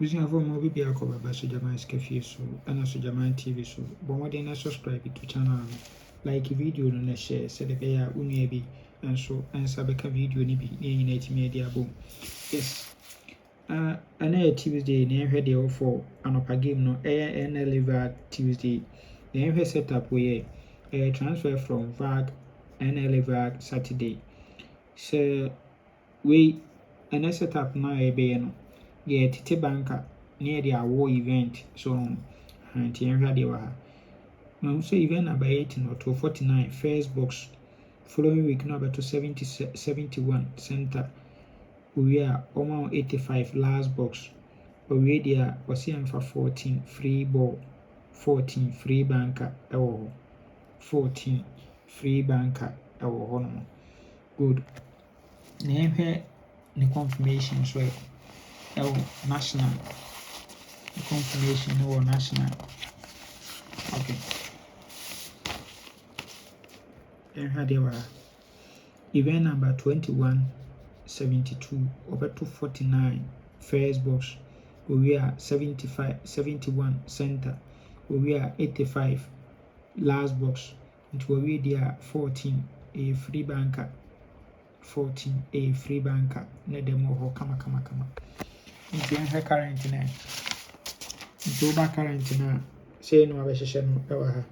We have a movie be a cover by Sojaman Scafe so and a Sojaman TV so. But what they subscribe to channel like video no share said the bear unebi and so and sabeka video ni be in media boom. Yes. Another Tuesday, near head the for an upper game no Nla Vag Tuesday. The setup where a transfer from Vag Nla Vag Saturday. So we and setup now a be no. Yeah, Tite Banker near the war event so and Tienra de Waha. Now so event about 18 or 249 first box. Following week number to 71 center. We are almost 85 last box. We there was here for 14 free ball, 14 free banker. 14 free banker. Good. Name here the confirmation so national. The confirmation or national. Okay. Event number 2172 over 249 first box. We are 71 center. We are 85 last box. It will be there 14 a free banker. 14 a free banker. Let them all come. Into your current now. Into back current now. Say no abesheshen ever.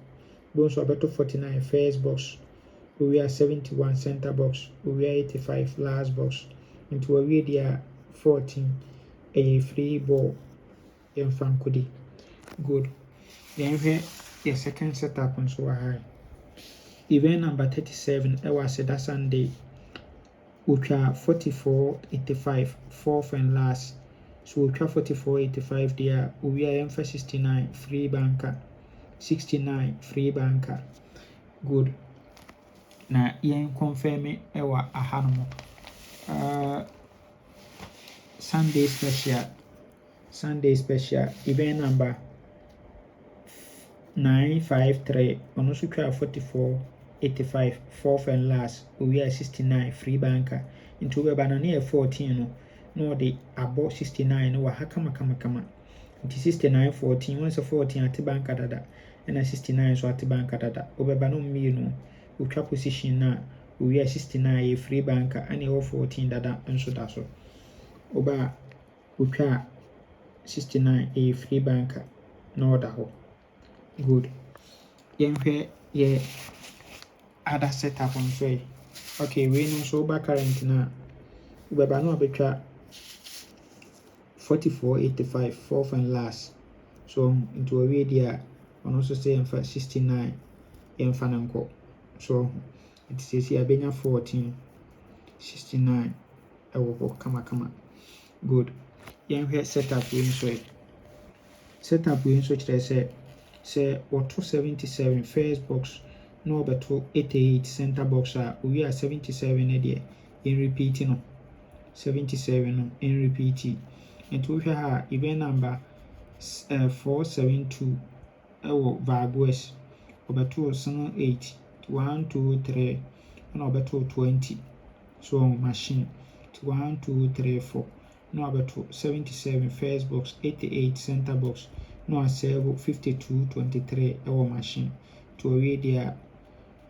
Bones over 249 first box. We are 71 center box. We are 85 last box. Into a video 14 a free ball. Yan fan kudi. Good. Then here the second setup on so high. Event number 37. I was that Sunday. We are 44-85 fourth and last. So we are 44-85 there. We are for 69 free banker. 69 free banker. Good. Na yen confirm ewa ahanomo. Sunday special event number 953 on also 44-85 fourth and last. We are 69 free banker into we banana 14 no the about 69 no kama it is 69-14 once a 14 at banker dada and a 69 so at banker dada obebano me no ultra position na we are 69 a free banker and a 14 dada and so that's all oba ultra 69 a free banker no other ho good yenhwe ye other setup on say okay we know so back current na ubeba no abetwa 44-85 fourth and last so into a video on also say 69 fananko so it says here benya 14 69 kama good yenhwe setup we so say or 277 first box no beto 88 center box we are 77 there in repeating 77 in repeating and we have event number 472 Vag West over 208 1 2 3 and over 20 so machine 1 2 3 4 no over 77 first box 88 center box no serve 52 23 machine to a there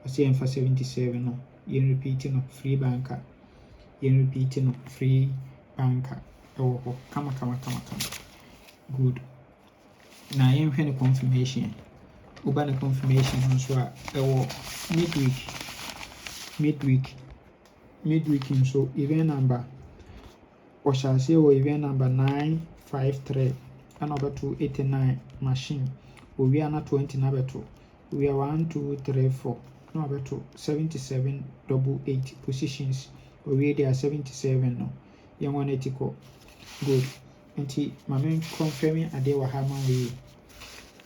I say for 77 no you repeating free banker you repeating free banker kama good na yen hwe confirmation uba na confirmation nso a midweek so event number or shall say event number 953 and over 289 machine we are not 20 number 2 we are 1 2 3 4 number 2 77 88 positions we there 77 no yen 180 good nti mama confirming ade wa ha man we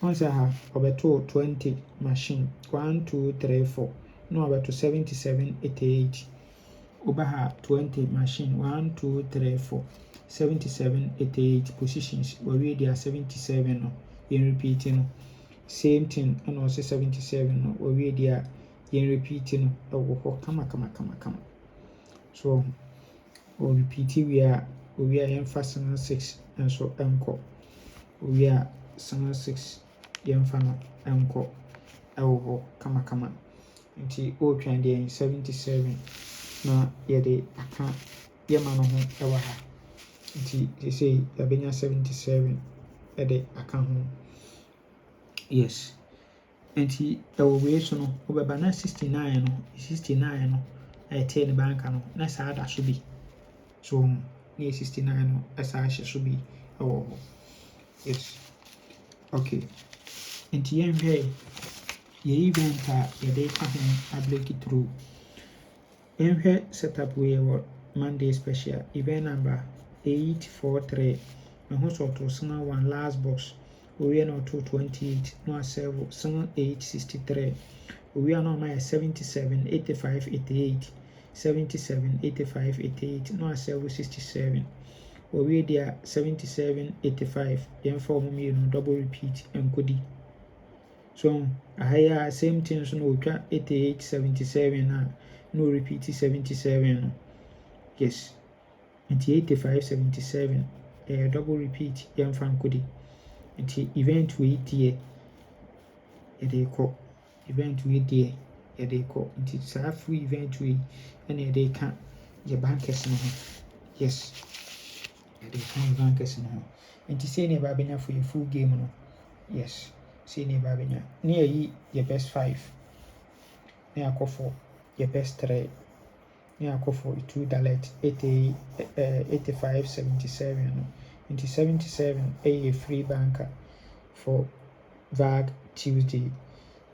once ha obeto 20 machine 1 2 3 4 no obeto 77 88 obaha 20 machine 1 2 3 4 77 88 positions we there 77 no in repeating same thing and also 77 no we there in repeating kama so or repeat we are in fasten 6 nso nkɔ. Owie a sama 6 yɛmfa no nkɔ ɛwɔ hɔ kamakama. Nti ɔretwɛn deɛ 77 na yɛde aka yɛma no ho ɛwɔ ha. Nti sɛsei yɛbɛnya 77 ɛde aka ho. Yes. Nti ɛwɔ wei so no wobɛba na 69 no ɛtee ne banka no na saa da so bi. So na 69 no ɛsaa hyɛ so bi ɛwɔ hɔ. Yes. Okay. Nti yɛnhwɛ yɛ event a yɛde ka ho abreak through. Yɛnhwɛ setup wei wɔ Monday special event number 843. Meho so ɔto sena 1 last box. Owie na ɔto 28 na waserve sena 863. Owie na ɔma yɛ 77 85 88. 77 85 88 na waserve 67. Owie dia 77 85 yɛmfa ɔmo mmienu double repeat nkodi. So ahaya same thing so no otwa 88 77 na no repeat 77 no. Yes. Nti 85 77 double repeat yɛmfa nkodi. Nti event wei deɛ yɛde kɔ. Event wei deɛ yɛde kɔ. Nti saa free event wei ɛna yɛde ka yɛ bankers no ho. Yes. Yɛde ka yɛ bankers no ho. Nti sei na yɛba abɛnya for yɛ full game no. Yes. Sei na yɛba abɛnya. Na yɛyi yɛ best 5. Na yɛakɔ for yɛ best 3. Na yɛakɔ for 2 direct 85 77 no. Nti 77 ɛyɛ free banker for Vag Tuesday.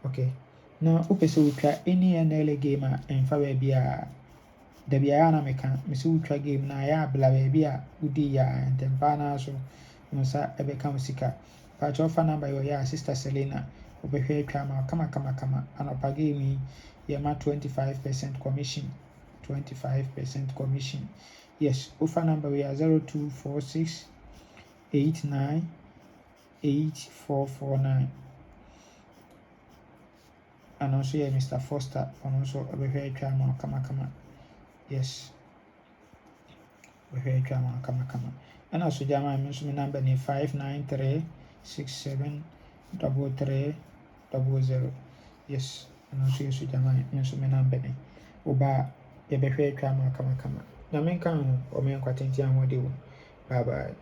Okay. Na wopɛ sɛ wotwa any Nla game a ɛmfa baabi a da biara na meka mesɛ wotwa game na ayɛ abla baabi a wodi yɛ a ntɛmpa na so wo nsa ɛbɛka wo sika. Pakyɛ ɔfa number yɛ ɔyɛ a Sister Selena wobɛhwɛ atwa ma kama anɔpa game yi yɛma 25% commission. 25% commission. Yes, ofa number we are 0246 89 8449. And also yeah, Mr. Foster and also a very drama kama. Yes. Very drama kama. And also jama I mention my number 593 67 33 00. Yes. And also yes jama I mention my number oba yɛbɛhwɛ atwa ma kama na menka ho ɔme nkwatenti ahoɔden wo. Bye bye.